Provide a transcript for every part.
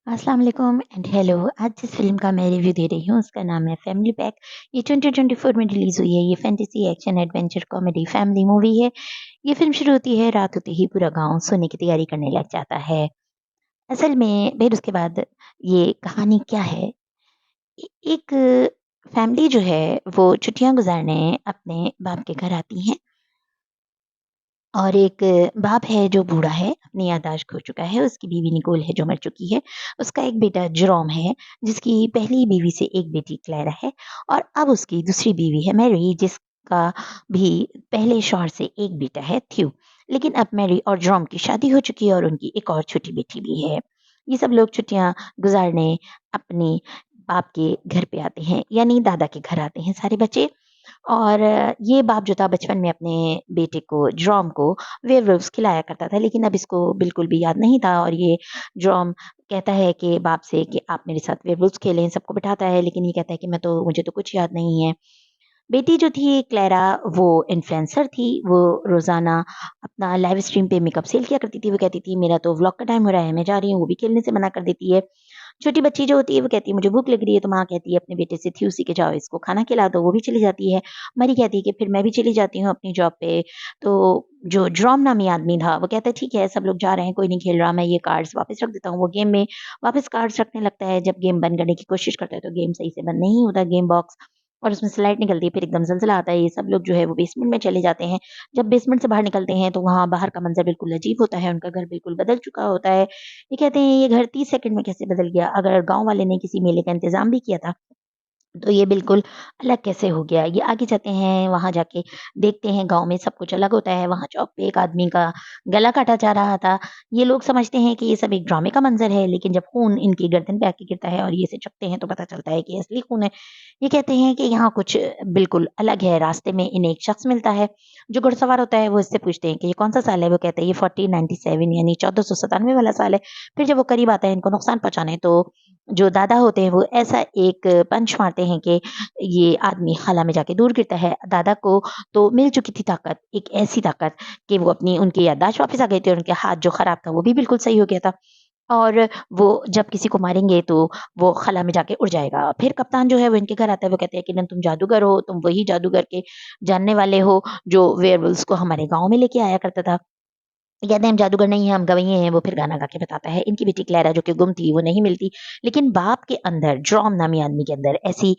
अस्सलाम वालेकुम and hello. आज जिस फ़िल्म का मैं रिव्यू दे रही हूँ उसका नाम है फैमिली पैक। ये 2024 में रिलीज़ हुई है। ये fantasy, action, adventure, comedy, family movie है। ये फ़िल्म शुरू होती है, रात होते ही पूरा गाँव सोने की तैयारी करने लग जाता है। असल में फिर उसके बाद ये कहानी क्या है, एक फैमिली जो है वो छुट्टियाँ गुज़ारने अपने बाप के घर आती है। और एक बाप है जो बूढ़ा है, अपनी याददाश्त खो चुका है, उसकी बीवी निकोल है जो मर चुकी है, उसका एक बेटा जेरोम है, जिसकी पहली बीवी से एक बेटी क्लैरा है और अब उसकी दूसरी बीवी है मैरी, जिसका भी पहले शौहर से एक बेटा है थ्यू। लेकिन अब मैरी और जेरोम की शादी हो चुकी है और उनकी एक और छोटी बेटी भी है। ये सब लोग छुट्टियाँ गुज़ारने अपने बाप के घर पे आते हैं, यानी दादा के घर आते हैं सारे बच्चे। और ये बाप जो था बचपन में अपने बेटे को ड्रॉम को वेयरवुल्व्स खिलाया करता था, लेकिन अब इसको बिल्कुल भी याद नहीं था और ये ड्रॉम कहता है कि बाप से कि आप मेरे साथ वेयरवुल्व्स खेलें, सबको बिठाता है, लेकिन ये कहता है कि मुझे तो कुछ याद नहीं है। बेटी जो थी क्लैरा, वो इन्फ्लुएंसर थी, वो रोज़ाना अपना लाइव स्ट्रीम पे मेकअप सेल किया करती थी। वो कहती थी मेरा तो व्लॉग का टाइम हो रहा है, मैं जा रही हूँ, वो भी खेलने से मना कर देती है। छोटी बच्ची जो होती है वो कहती है मुझे भूख लग रही है, तो माँ कहती है अपने बेटे से थ्यूसी के जाओ इसको खाना खिला दो, वो भी चली जाती है। मरी कहती है कि फिर मैं भी चली जाती हूँ अपनी जॉब पे। तो जो ड्रॉम नामी आदमी था वो कहता है ठीक है सब लोग जा रहे हैं, कोई नहीं खेल रहा, मैं ये कार्ड्स वापस रख देता हूँ। वो गेम में वापस कार्ड्स रखने लगता है। जब गेम बंद करने की कोशिश करता है तो गेम सही से बंद नहीं होता गेम बॉक्स, और उसमें से लाइट निकलती है, फिर एकदम ज़लज़ला आता है। ये सब लोग जो है वो बेसमेंट में चले जाते हैं। जब बेसमेंट से बाहर निकलते हैं तो वहाँ बाहर का मंज़र बिल्कुल अजीब होता है, उनका घर बिल्कुल बदल चुका होता है। ये कहते हैं ये घर 30 सेकंड में कैसे बदल गया? अगर गाँव वाले ने किसी मेले का इंतज़ाम भी किया था, तो ये बिल्कुल अलग कैसे हो गया? ये आगे जाते हैं, वहाँ जाके देखते हैं गाँव में सब कुछ अलग होता है। वहाँ चौक पे एक आदमी का गला काटा जा रहा था। ये लोग समझते हैं कि ये सब एक ड्रामे का मंज़र है, लेकिन जब खून इनकी गर्दन पे आके गिरता है और ये इसे चखते हैं तो पता चलता है कि असली खून है। ये कहते हैं कि यहाँ कुछ बिल्कुल अलग है। रास्ते में इन्हें एक शख्स मिलता है, जो घुड़सवार होता है। वो इससे पूछते हैं कि ये कौन-सा साल है? वो कहता है ये 1497 यानी 1497 वाला साल है। फिर जब वो करीब आता है इनको नुकसान पहुँचाने, तो जो दादा होते हैं वो ऐसा एक पंच मारते हैं कि ये आदमी खाला में जाके दूर गिरता है। दादा को तो मिल चुकी थी ताकत, एक ऐसी ताकत कि वो अपनी उनकी याददाश्त वापस आ गई थी और उनके हाथ जो खराब था वो भी बिल्कुल सही हो गया था। और वो जब किसी को मारेंगे तो वो खला में जाके उड़ जाएगा। फिर कप्तान जो है वो इनके घर आता है, वो कहते हैं कि ना तुम जादूगर हो, तुम वही जादूगर के जानने वाले हो जो वेयरवुल्व्स को हमारे गाँव में लेके आया करता था। ये कहते हैं हम जादूगर नहीं हैं, हम गवैये हैं। वो फिर गाना गा के बताता है। इनकी बेटी क्लैरा जो कि गुम थी वो नहीं मिलती, लेकिन बाप के अंदर ड्रॉम नामी आदमी के अंदर ऐसी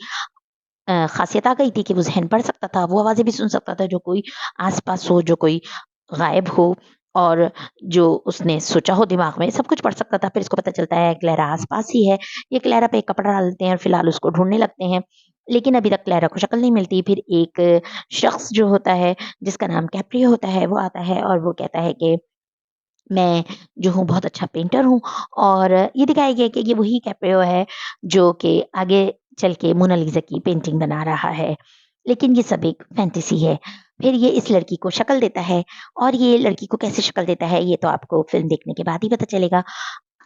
ख़ासियत आ गई थी कि वो ज़हन पढ़ सकता था, वो आवाज़ें भी सुन सकता था, जो कोई आस-पास हो, जो कोई गायब हो, और जो उसने सोचा हो दिमाग में सब कुछ पढ़ सकता था। फिर इसको पता चलता है क्लैरा आस-पास ही है। ये क्लैरा पे एक कपड़ा डाल देते हैं और फिलहाल उसको ढूँढने लगते हैं, लेकिन अभी तक क्लैरा को शक्ल नहीं मिलती। फिर एक शख़्स जो होता है, जिसका नाम कैप्रियो होता है, वो आता है और वो कहता है कि मैं जो हूँ बहुत अच्छा पेंटर हूँ, और ये दिखाया गया है कि ये वही कैप्रियो है जो कि आगे चल के मोनालिसा की पेंटिंग बना रहा है। लेकिन ये सब एक फैंटेसी है। फिर ये इस लड़की को शक्ल देता है, और ये लड़की को कैसे शक्ल देता है ये तो आपको फ़िल्म देखने के बाद ही पता चलेगा।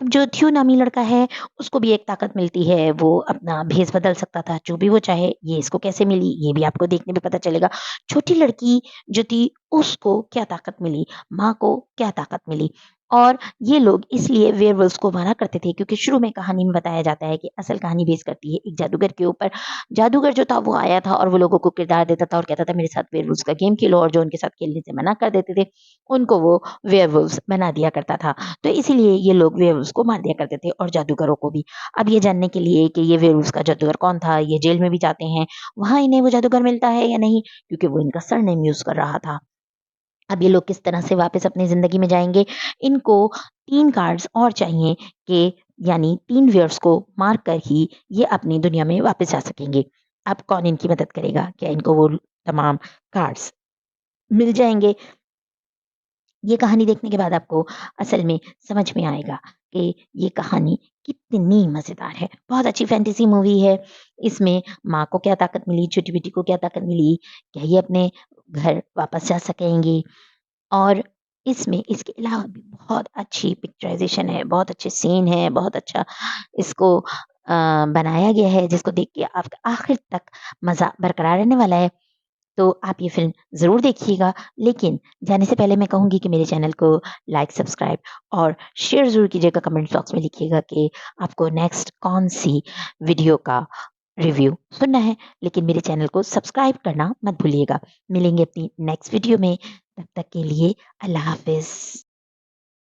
अब जो थ्यू नामी लड़का है, उसको भी एक ताकत मिलती है, वो अपना भेस बदल सकता था, जो भी वो चाहे। ये इसको कैसे मिली, ये भी आपको देखने में पता चलेगा। छोटी लड़की जो थी, उसको क्या ताकत मिली, माँ को क्या ताकत मिली। और ये लोग इसलिए वेयरवुल्व्स को मारा करते थे क्योंकि शुरू में कहानी में बताया जाता है कि असल कहानी बेस करती है एक जादूगर के ऊपर। जादूगर जो था वो आया था और वो लोगों को किरदार देता था और कहता था मेरे साथ वेयरवुल्व्स का गेम खेलो, और जो उनके साथ खेलने से मना कर देते थे, उनको वो वेयरवुल्व्स बना दिया करता था। तो इसीलिए ये लोग वेयरवुल्व्स को मार दिया करते थे और जादूगरों को भी। अब ये जानने के लिए कि ये वेयरवुल्व्स का जादूगर कौन था, ये जेल में भी जाते हैं, वहाँ इन्हें वो जादूगर मिलता है या नहीं, क्योंकि वो इनका सरनेम यूज़ कर रहा था। अब ये लोग किस तरह से वापस अपनी ज़िंदगी में जाएँगे, इनको 3 कार्ड्स और चाहिए कि यानी 3 वेयर्स को मार कर ही ये अपनी दुनिया में वापस जा सकेंगे। अब कौन इनकी मदद करेगा? क्या इनको वो तमाम कार्ड्स मिल जाएँगे? ये कहानी देखने के बाद आपको असल में समझ में आएगा कि ये कहानी कितनी मज़ेदार है। बहुत अच्छी फैंटेसी मूवी है। इसमें माँ को क्या ताकत मिली, छोटी बेटी को क्या ताकत मिली, क्या ये अपने घर वापस जा सकेंगे? और इसमें इसके अलावा भी बहुत अच्छी पिक्चराइज़ेशन है, बहुत अच्छे सीन हैं, बहुत अच्छा इसको बनाया गया है, जिसको देख के आपका आखिर तक मज़ा बरकरार रहने वाला है। तो आप ये फ़िल्म ज़रूर देखिएगा। लेकिन जाने से पहले मैं कहूँगी कि मेरे चैनल को लाइक, सब्सक्राइब और शेयर ज़रूर कीजिएगा। कमेंट बॉक्स में लिखिएगा कि आपको नेक्स्ट कौन-सी वीडियो का रिव्यू सुनना है। लेकिन मेरे चैनल को सब्सक्राइब करना मत भूलिएगा। मिलेंगे अपनी नेक्स्ट वीडियो में, तब तक के लिए अल्लाह हाफ़िज़।